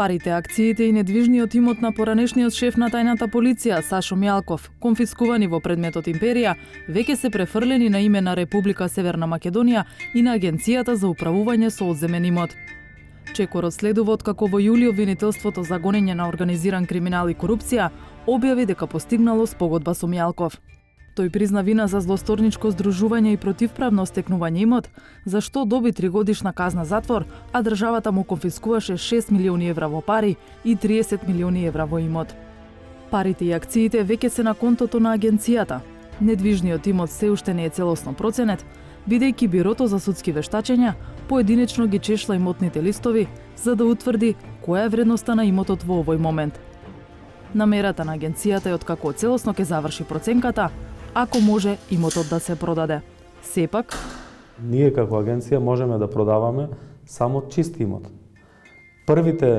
Парите, акциите и недвижниот имот на поранешниот шеф на тајната полиција Сашо Мјалков, конфискувани во предметот Империја, веќе се префрлени на име на Република Северна Македонија и на Агенцијата за управување со одземен имот. Чекорот следува откако во јули обвинителството за гонење на организиран криминал и корупција објави дека постигнало спогодба со Мјалков. Тој призна вина за злосторничко здружување и противправно стекнување имот, за што доби 3-годишна казна затвор, а државата му конфискуваше 6 милиони евра во пари и 30 милиони евра во имот. Парите и акциите веќе се на контото на агенцијата. Недвижниот имот се уште не е целосно проценет, бидејќи Бирото за судски вештачења поединечно ги чешла имотните листови за да утврди која е вредноста на имотот во овој момент. Намерата на агенцијата е откако целосно ќе заврши проценката, ако може имотот да се продаде. Сепак, ние како агенција можеме да продаваме само чист имот. Првите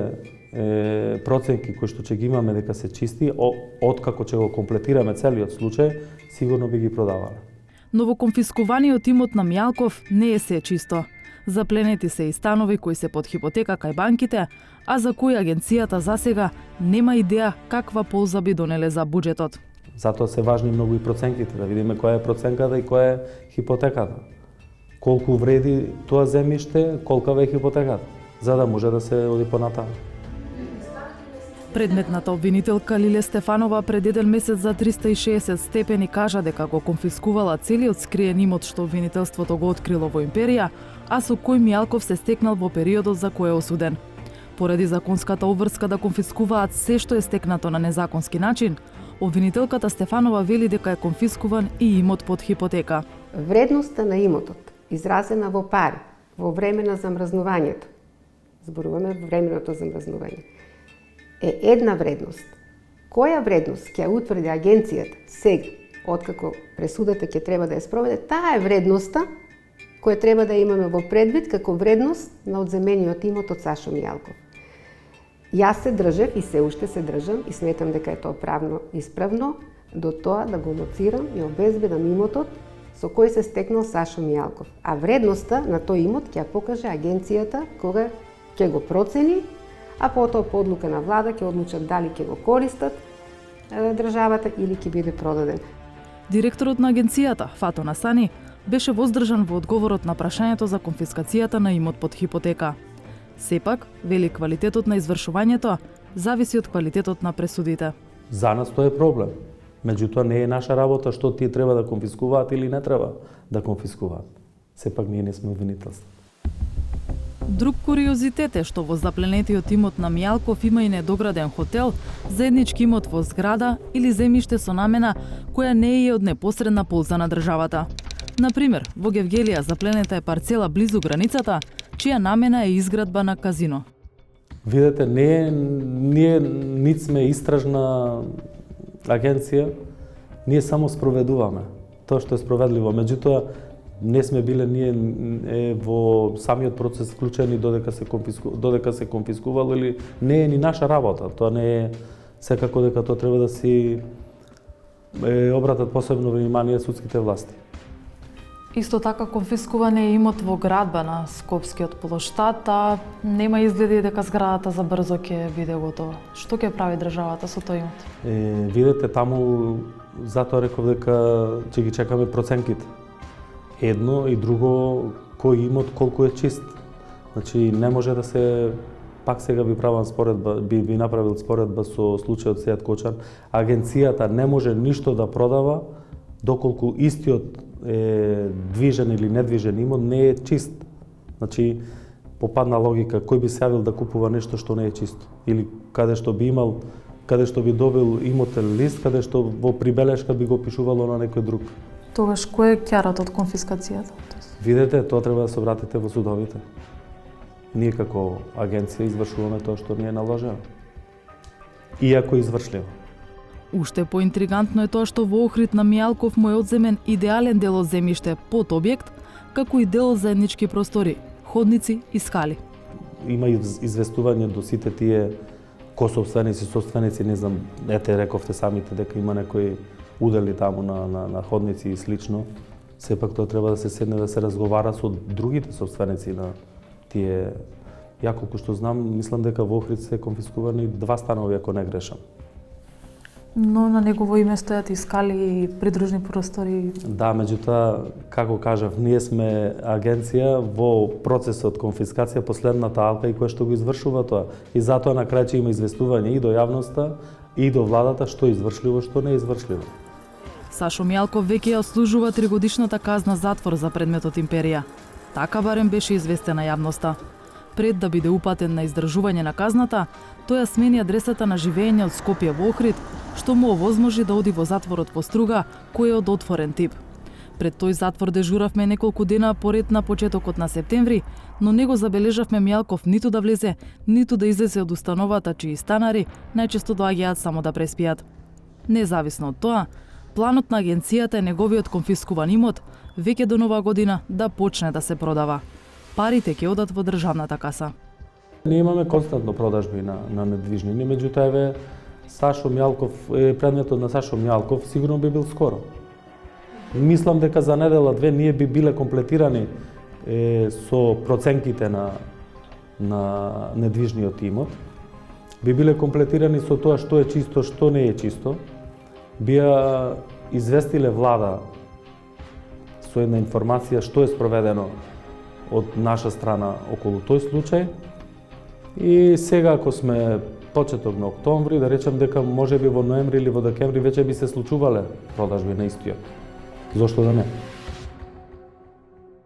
проценки кои што ќе ги имаме дека се чисти, откако ќе го комплетираме целиот случај, сигурно би ги продавале. Но во конфискуваниот имот на Мјалков не е се чисто. Запленети се и станови кои се под хипотека кај банките, а за кои агенцијата засега нема идеја каква полза би донеле за буџетот. Затоа се важни многу и проценките, да видиме која е проценката и која е хипотеката. Колку вреди тоа земјиште, колкава е хипотеката, за да може да се оди понатаму. Предметната обвинителка Лиле Стефанова пред еден месец за 360 степени кажа дека го конфискувала целиот скриен имот што обвинителството го открило во Империја, а со кој Мјалков се стекнал во периодот за кој е осуден. Поради законската обврска да конфискуваат се што е стекнато на незаконски начин, обвинителката Стефанова вели дека е конфискуван и имот под хипотека. Вредноста на имотот, изразена во пари, во време на замрзнувањето, зборуваме во временото замрзнување, е една вредност. Која вредност ќе утврди агенцијата сега, откако пресудата ќе треба да ја спроведе, таа е вредноста која треба да имаме во предвид како вредност на одземениот имот од Сашо Мјалков. Јас се држев и се уште се држам и сметам дека е тоа правно исправно до тоа да го лоцирам и обезбедам имотот со кој се стекнал Сашо Мјалков. А вредноста на тој имот ќе ја покаже агенцијата кога ќе го процени, а потоа по одлука на влада ќе одлучат дали ќе го користат државата или ќе биде продаден. Директорот на агенцијата, Фато Насани, беше воздржан во одговорот на прашањето за конфискацијата на имот под хипотека. Сепак, вели, квалитетот на извршувањето зависи од квалитетот на пресудите. За нас тоа е проблем. Меѓутоа не е наша работа што тие треба да конфискуваат или не треба да конфискуваат. Сепак ние не сме обвинителство. Друг куриозитет е што во запленетиот имот на Мјалков има и недограден хотел, заеднички имот во зграда или земјиште со намена која не е од непосредна полза на државата. Например, во Гевгелија запленета е парцела близу границата, чија намена е изградба на казино. Видете, ние нит сме истражна агенција, ние само спроведуваме тоа што е спроведливо. Меѓутоа, не сме биле ние во самиот процес вклучени додека се конфискувало или не е ни наша работа. Тоа не е секако дека тоа треба да си обратат посебно внимание судските власти. Исто така конфискуван е имот во градба на Скопскиот плоштад, а нема изгледи дека зградата за брзо ќе биде готова. Што ќе прави државата со тој имот? Видете, таму затоа реков дека ќе ги чекаме проценките. Едно и друго, кој имот колку е чист. Значи не може да се, пак сега би правам споредба, би направил споредба со случајот Сејат Кочан. Агенцијата не може ништо да продава доколку истиот движен или недвижен имот не е чист. Значи, попадна логика, кој би се јавил да купува нешто што не е чисто? Или каде што би добил имотен лист, каде што во прибелешка би го пишувало на некој друг. Тогаш кој е кјарот од конфискацијата? Видете, тоа треба да се обратите во судовите. Ние како агенција извршуваме тоа што ни е наложено. Иако извршливо. Уште поинтригантно е тоа што во Охрид на Мјалков му е одземен идеален дел од земјиште под објект, како и дел заеднички простори, ходници и скали. Има известување до сите тие собственици, не знам, ете рековте самите дека има некои удели таму на ходници и слично. Сепак тоа треба да се седне да се разговара со другите собственици на тие Ја колку што знам, мислам дека во Охрид се конфискувани 2 станови, ако не грешам. Но на негово име стојат и скали и придружни простори. Да, меѓутоа, како кажав, ние сме агенција во процесот конфискација, последната алка и која што го извршува тоа. И затоа на крај ќе има известување и до јавноста, и до владата што е извршливо, што не е извршливо. Сашо Мјалков веќе ја ослужува 3-годишната казна затвор за предметот Империја. Така барем беше известена јавноста. Пред да биде упатен на издржување на казната, тој ја смени адресата на живење од Скопје во Охрид, што му овозможи да оди во затворот во Струга, кој е од отворен тип. Пред тој затвор дежуравме неколку дена поред на почетокот на септември, но не го забележавме Мјалков ниту да влезе, ниту да излезе од установата чии станари најчесто доаѓаат само да преспијат. Независно од тоа, планот на агенцијата е неговиот конфискуван имот веќе до нова година да почне да се продава. Парите ќе одат во државната каса. Ние имаме константно продажби на недвижнини, меѓутоа еве Сашо Мјалков, предметот на Сашо Мјалков сигурно би бил скоро. Мислам дека за недела-две ние би биле комплетирани со проценките на недвижниот имот. Би биле комплетирани со тоа што е чисто, што не е чисто. Бија известиле влада со една информација што е спроведено од наша страна околу тој случај. И сега, ако сме почеток на октомври, да речем дека можеби во ноември или во декември веќе би се случувале продажби на истиот. Зошто да не?